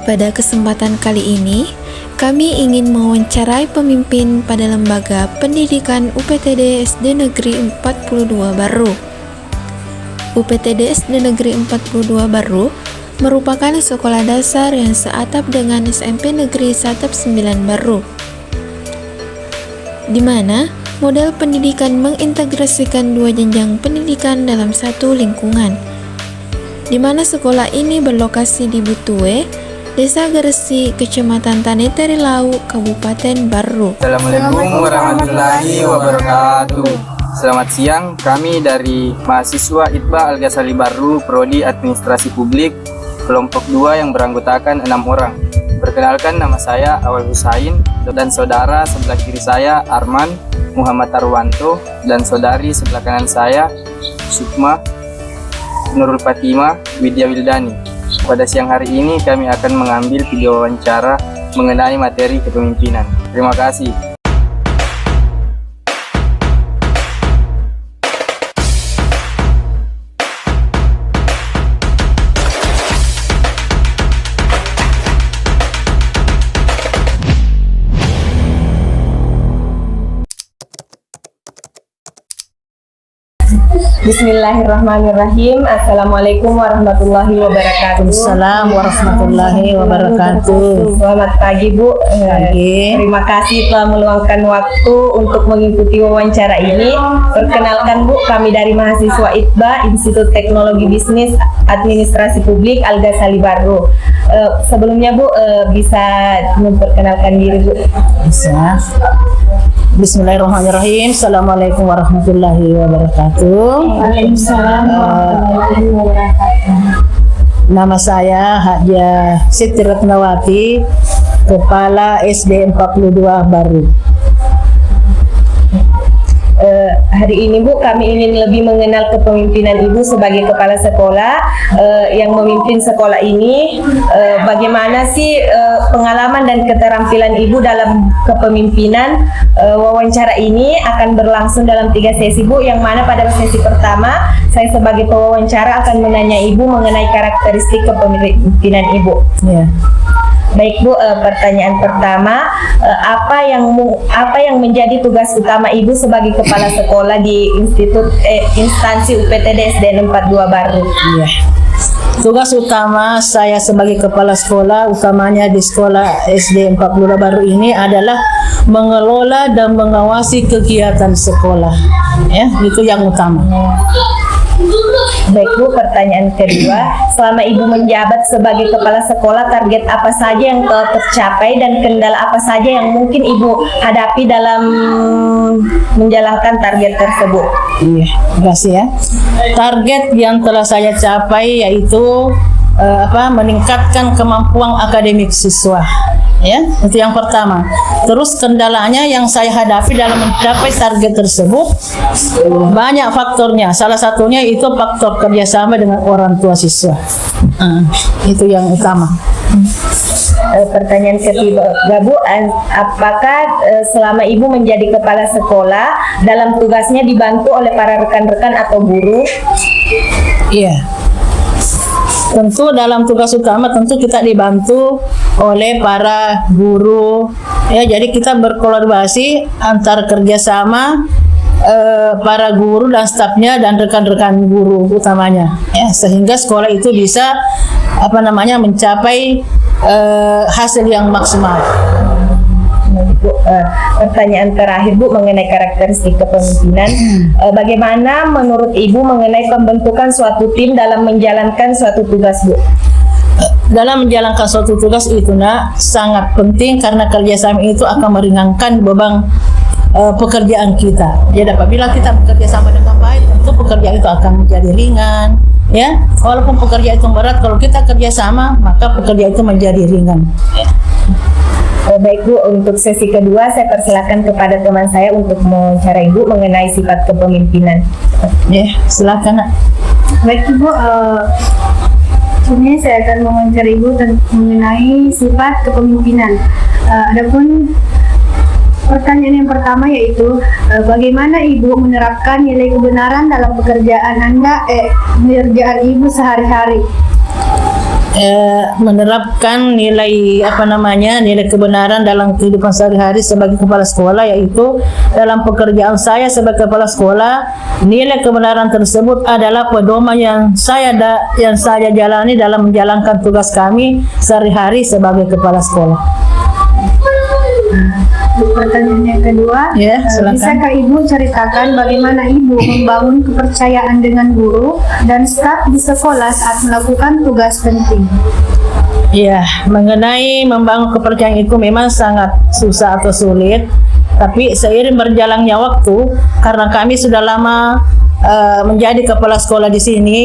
Pada kesempatan kali ini, kami ingin mewawancarai pemimpin pada Lembaga Pendidikan UPTD SD Negeri 42 Baru. UPTD SD Negeri 42 Baru merupakan sekolah dasar yang seatap dengan SMP Negeri 19 Baru, di mana model pendidikan mengintegrasikan dua jenjang pendidikan dalam satu lingkungan, di mana sekolah ini berlokasi di Butuwe, Desa Gresik, Kecamatan Taneteri Lau, Kabupaten Baru. Assalamualaikum warahmatullahi wabarakatuh. Selamat siang, kami dari mahasiswa ITBA Al-Ghazali Baru, Prodi Administrasi Publik, kelompok 2 yang beranggotakan 6 orang. Perkenalkan, nama saya Awal Husain dan saudara sebelah kiri saya Arman Muhammad Tarwanto dan saudari sebelah kanan saya Sukma Nurul Fatima Widya Wildani. Pada siang hari ini kami akan mengambil video wawancara mengenai materi kepemimpinan. Terima kasih. Bismillahirrahmanirrahim. Assalamualaikum warahmatullahi wabarakatuh. Assalamualaikum warahmatullahi wabarakatuh. Selamat pagi Bu. Pagi. Terima kasih telah meluangkan waktu untuk mengikuti wawancara ini. Perkenalkan Bu, kami dari mahasiswa ITBA Institut Teknologi Bisnis Administrasi Publik Al-Ghazali Baru. Sebelumnya Bu, bisa memperkenalkan diri Bu? Bisa. Bismillahirrahmanirrahim. Assalamualaikum warahmatullahi wabarakatuh. Waalaikumsalam warahmatullahi wabarakatuh. Nama saya Hajah Siti Ratnawati, Kepala SD 42 Baru. Hari ini Bu, kami ingin lebih mengenal kepemimpinan Ibu sebagai kepala sekolah yang memimpin sekolah ini. Bagaimana sih pengalaman dan keterampilan Ibu dalam kepemimpinan? Wawancara ini akan berlangsung dalam 3 sesi Bu, yang mana pada sesi pertama saya sebagai pewawancara akan menanya Ibu mengenai karakteristik kepemimpinan Ibu. Ya. Baik Bu, pertanyaan pertama, apa yang menjadi tugas utama Ibu sebagai kepala sekolah di instansi UPTD SD 42 Baru? Ya. Tugas utama saya sebagai kepala sekolah, utamanya di sekolah SD 42 Baru ini adalah mengelola dan mengawasi kegiatan sekolah. Ya, itu yang utama. Baik Bu, pertanyaan kedua, selama Ibu menjabat sebagai kepala sekolah, target apa saja yang telah tercapai dan kendala apa saja yang mungkin Ibu hadapi dalam menjalankan target tersebut? Iya, terima kasih ya. Target yang telah saya capai yaitu meningkatkan kemampuan akademik siswa. Ya, itu yang pertama. Terus kendalanya yang saya hadapi dalam mencapai target tersebut banyak faktornya. Salah satunya itu faktor kerjasama dengan orang tua siswa. Itu yang utama. Pertanyaan ketiga Bu, apakah selama Ibu menjadi kepala sekolah dalam tugasnya dibantu oleh para rekan-rekan atau guru? Iya. Tentu dalam tugas utama tentu kita dibantu oleh para guru. Ya, jadi kita berkolaborasi antar kerjasama para guru dan stafnya dan rekan-rekan guru utamanya. Ya, sehingga sekolah itu bisa mencapai hasil yang maksimal. Pertanyaan terakhir Bu, mengenai karakteristik kepemimpinan. Bagaimana menurut Ibu mengenai pembentukan suatu tim dalam menjalankan suatu tugas Bu? Dalam menjalankan suatu tugas itu sangat penting karena kerjasama itu akan meringankan beban pekerjaan kita. Jadi apabila kita bekerja sama dengan baik, tentu pekerjaan itu akan menjadi ringan. Ya, walaupun pekerjaan itu berat, kalau kita kerjasama maka pekerjaan itu menjadi ringan. Baik Bu, untuk sesi kedua saya persilakan kepada teman saya untuk mewawancara Ibu mengenai sifat kepemimpinan. Ya, silakan Nak. Baik Ibu, ini saya akan mewawancara Ibu mengenai sifat kepemimpinan. Adapun pertanyaan yang pertama yaitu bagaimana Ibu menerapkan nilai kebenaran dalam pekerjaan Ibu sehari-hari? Menerapkan nilai nilai kebenaran dalam kehidupan sehari-hari sebagai kepala sekolah, yaitu dalam pekerjaan saya sebagai kepala sekolah, nilai kebenaran tersebut adalah pedoman yang saya jalani dalam menjalankan tugas kami sehari-hari sebagai kepala sekolah. Pertanyaan yang kedua, silakan. bisakah Ibu ceritakan bagaimana Ibu membangun kepercayaan dengan guru dan staf di sekolah saat melakukan tugas penting? Ya, mengenai membangun kepercayaan itu memang sangat susah atau sulit, tapi seiring berjalannya waktu, karena kami sudah lama menjadi kepala sekolah di sini,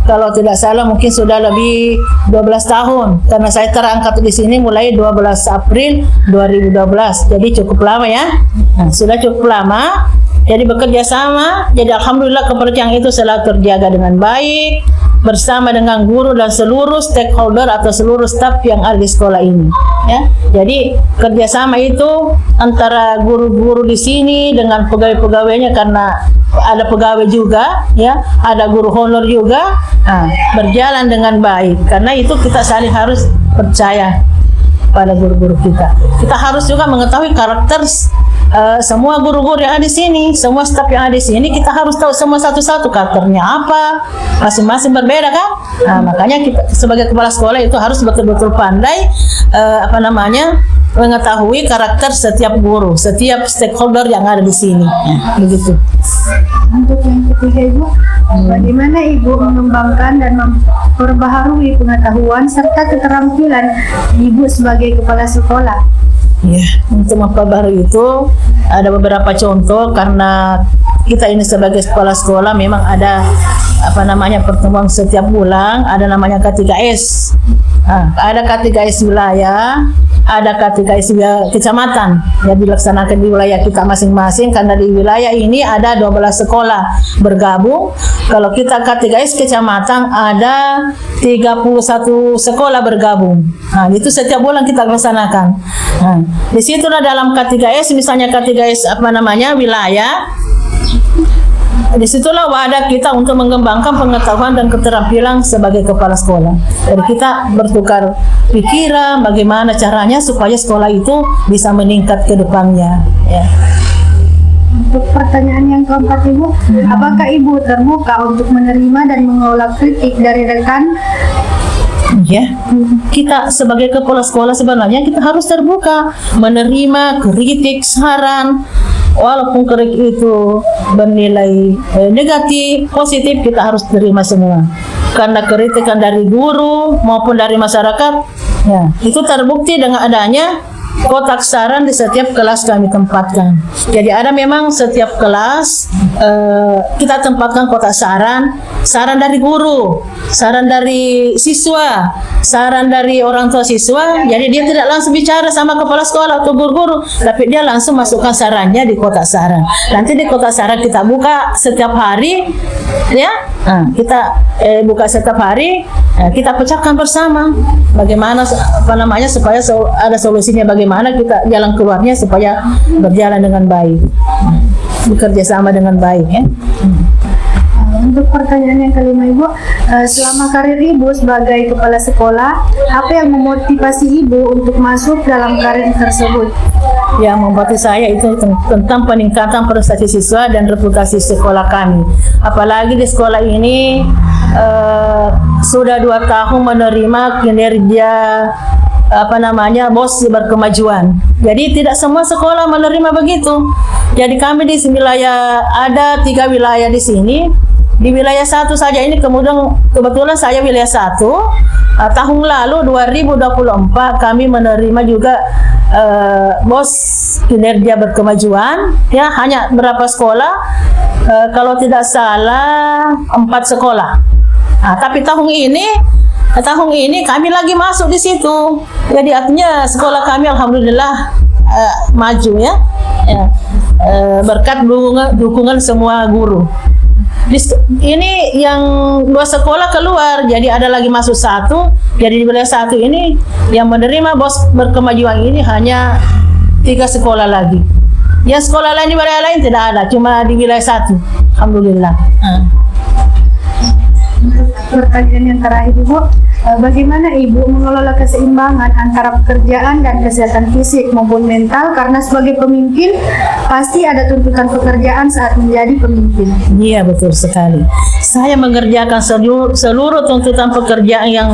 kalau tidak salah mungkin sudah lebih 12 tahun, karena saya terangkat di sini mulai 12 April 2012, jadi cukup lama ya. Nah, sudah cukup lama, jadi bekerja sama, jadi alhamdulillah kepercayaan itu selalu terjaga dengan baik bersama dengan guru dan seluruh stakeholder atau seluruh staf yang ada di sekolah ini. Ya, jadi kerjasama itu antara guru-guru di sini dengan pegawai-pegawainya, karena ada pegawai juga, ya, ada guru honor juga, berjalan dengan baik. Karena itu kita saling harus percaya pada guru-guru kita. Kita harus juga mengetahui karakter semua guru-guru yang ada di sini, semua staf yang ada di sini. Kita harus tahu semua satu-satu karakternya apa, masing-masing berbeda kan. Makanya kita sebagai kepala sekolah itu harus betul-betul pandai mengetahui karakter setiap guru, setiap stakeholder yang ada di sini. Begitu. Untuk yang ketiga Ibu, bagaimana Ibu mengembangkan dan memperbaharui pengetahuan serta keterampilan Ibu sebagai kepala sekolah? Ya, untuk memperbaharui itu ada beberapa contoh, karena kita ini sebagai kepala sekolah memang ada pertemuan setiap bulan, ada namanya K3S. Ada K3S wilayah, ada K3S kecamatan yang dilaksanakan di wilayah kita masing-masing, karena di wilayah ini ada 12 sekolah bergabung. Kalau kita K3S kecamatan ada 31 sekolah bergabung. Itu setiap bulan kita laksanakan. Di situlah dalam K3S, misalnya K3S wilayah, disitulah wadah kita untuk mengembangkan pengetahuan dan keterampilan sebagai kepala sekolah. Jadi kita bertukar pikiran bagaimana caranya supaya sekolah itu bisa meningkat ke depannya. Ya. Untuk pertanyaan yang keempat Ibu, apakah Ibu terbuka untuk menerima dan mengolah kritik dari rekan? Ya, kita sebagai kepala sekolah sebenarnya kita harus terbuka menerima kritik, saran, walaupun kritik itu bernilai negatif, positif, kita harus terima semua. Karena kritikan dari guru maupun dari masyarakat, ya, itu terbukti dengan adanya kotak saran di setiap kelas kami tempatkan. Jadi ada memang setiap kelas kita tempatkan kotak saran dari guru, saran dari siswa, saran dari orang tua siswa. Jadi dia tidak langsung bicara sama kepala sekolah atau guru-guru, tapi dia langsung masukkan sarannya di kotak saran. Nanti di kotak saran kita buka setiap hari, ya. Kita buka setiap hari, kita pecahkan bersama bagaimana supaya ada solusinya, bagaimana kita jalan keluarnya supaya berjalan dengan baik, bekerja sama dengan baik, ya. Untuk pertanyaan yang kelima Ibu, selama karir Ibu sebagai kepala sekolah, apa yang memotivasi Ibu untuk masuk dalam karir tersebut? Yang membuat saya itu tentang peningkatan prestasi siswa dan reputasi sekolah kami. Apalagi di sekolah ini sudah 2 tahun menerima kinerja bos berkemajuan. Jadi tidak semua sekolah menerima begitu. Jadi kami di wilayah ada 3 wilayah di sini. Di wilayah 1 saja ini kebetulan saya wilayah 1. Tahun lalu 2024 kami menerima juga bos kinerja berkemajuan, ya, hanya berapa sekolah kalau tidak salah 4 sekolah. Nah, tapi tahun ini kami lagi masuk di situ. Jadi artinya sekolah kami alhamdulillah maju ya. Berkat dukungan semua guru. Ini yang 2 sekolah keluar, jadi ada lagi masuk 1. Jadi di wilayah 1 ini yang menerima BOS berkemajuan ini hanya 3 sekolah lagi. Yang sekolah lain di wilayah lain tidak ada, cuma di wilayah 1. Alhamdulillah. Pertanyaan yang terakhir Ibu, bagaimana Ibu mengelola keseimbangan antara pekerjaan dan kesehatan fisik maupun mental, karena sebagai pemimpin pasti ada tuntutan pekerjaan saat menjadi pemimpin. Iya, betul sekali. Saya mengerjakan seluruh tuntutan pekerjaan yang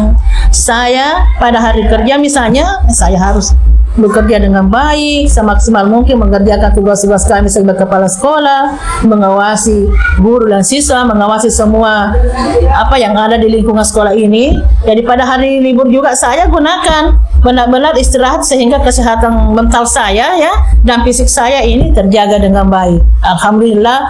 saya pada hari kerja. Misalnya saya harus bekerja dengan baik, semaksimal mungkin mengerjakan tugas-tugas kami sebagai kepala sekolah, mengawasi guru dan siswa, mengawasi semua apa yang ada di lingkungan sekolah ini. Jadi pada hari libur juga saya gunakan benar-benar istirahat sehingga kesehatan mental saya ya dan fisik saya ini terjaga dengan baik. Alhamdulillah.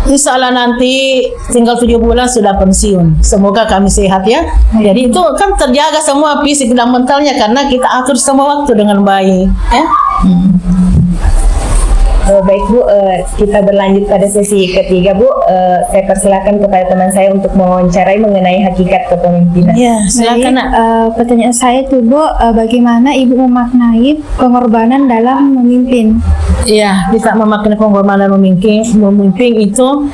Insya Allah nanti tinggal 7 bulan sudah pensiun. Semoga kami sehat ya. Jadi itu kan terjaga semua fisik dan mentalnya karena kita atur semua waktu dengan baik ya. Baik Bu, kita berlanjut pada sesi ketiga Bu. Saya persilakan kepada teman saya untuk mewawancarai mengenai hakikat kepemimpinan. Ya, silakan Nak. Pertanyaan saya tuh Bu, bagaimana Ibu memaknai pengorbanan dalam memimpin? Iya, kita memaknai pengorbanan memimpin itu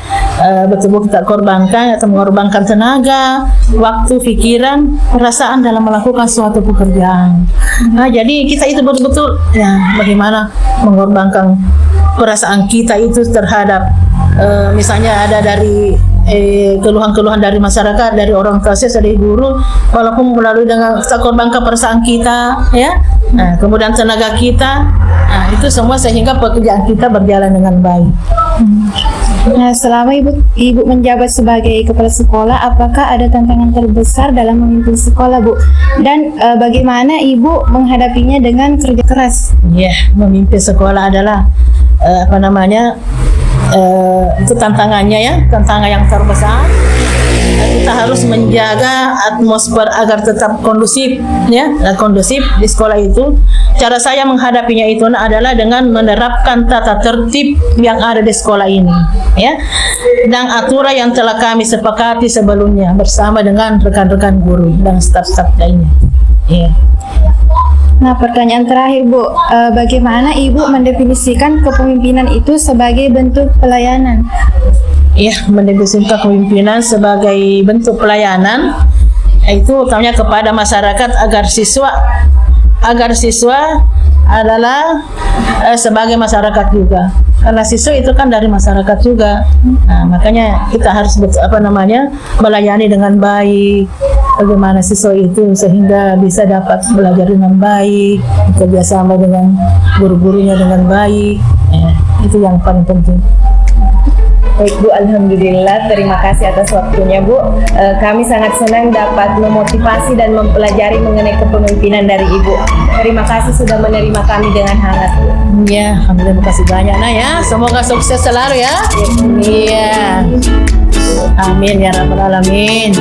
betul-betul kita korbankan atau mengorbankan tenaga, waktu, pikiran, perasaan dalam melakukan suatu pekerjaan. Nah, jadi kita itu betul-betul ya bagaimana mengorbankan perasaan kita itu terhadap misalnya ada dari keluhan-keluhan dari masyarakat, dari orang tua, dari guru, walaupun melalui dengan kita korbankan perasaan kita ya, nah, kemudian tenaga kita, nah, itu semua sehingga pekerjaan kita berjalan dengan baik. Nah, selama Ibu menjabat sebagai kepala sekolah, apakah ada tantangan terbesar dalam memimpin sekolah, Bu? Dan bagaimana Ibu menghadapinya dengan kerja keras? Ya, memimpin sekolah adalah itu tantangannya ya, tantangan yang terbesar. Kita harus menjaga atmosfer agar tetap kondusif ya, kondusif di sekolah itu. Cara saya menghadapinya itu adalah dengan menerapkan tata tertib yang ada di sekolah ini ya, dan aturan yang telah kami sepakati sebelumnya bersama dengan rekan-rekan guru dan staf-staf lainnya ya. Nah, pertanyaan terakhir Bu, bagaimana Ibu mendefinisikan kepemimpinan itu sebagai bentuk pelayanan? Ya, mendefinisikan kepemimpinan sebagai bentuk pelayanan itu utamanya kepada masyarakat agar siswa adalah sebagai masyarakat juga. Karena siswa itu kan dari masyarakat juga. Nah, makanya kita harus melayani dengan baik. Bagaimana siswa itu sehingga bisa dapat belajar dengan baik, kerjasama dengan guru-gurunya dengan baik. Itu yang paling penting. Baik Bu, alhamdulillah, terima kasih atas waktunya Bu. Kami sangat senang dapat memotivasi dan mempelajari mengenai kepemimpinan dari Ibu. Terima kasih sudah menerima kami dengan hangat Bu. Ya, alhamdulillah, terima kasih banyak Nah ya. Semoga sukses selalu ya. Iya. Amin ya rabbal alamin.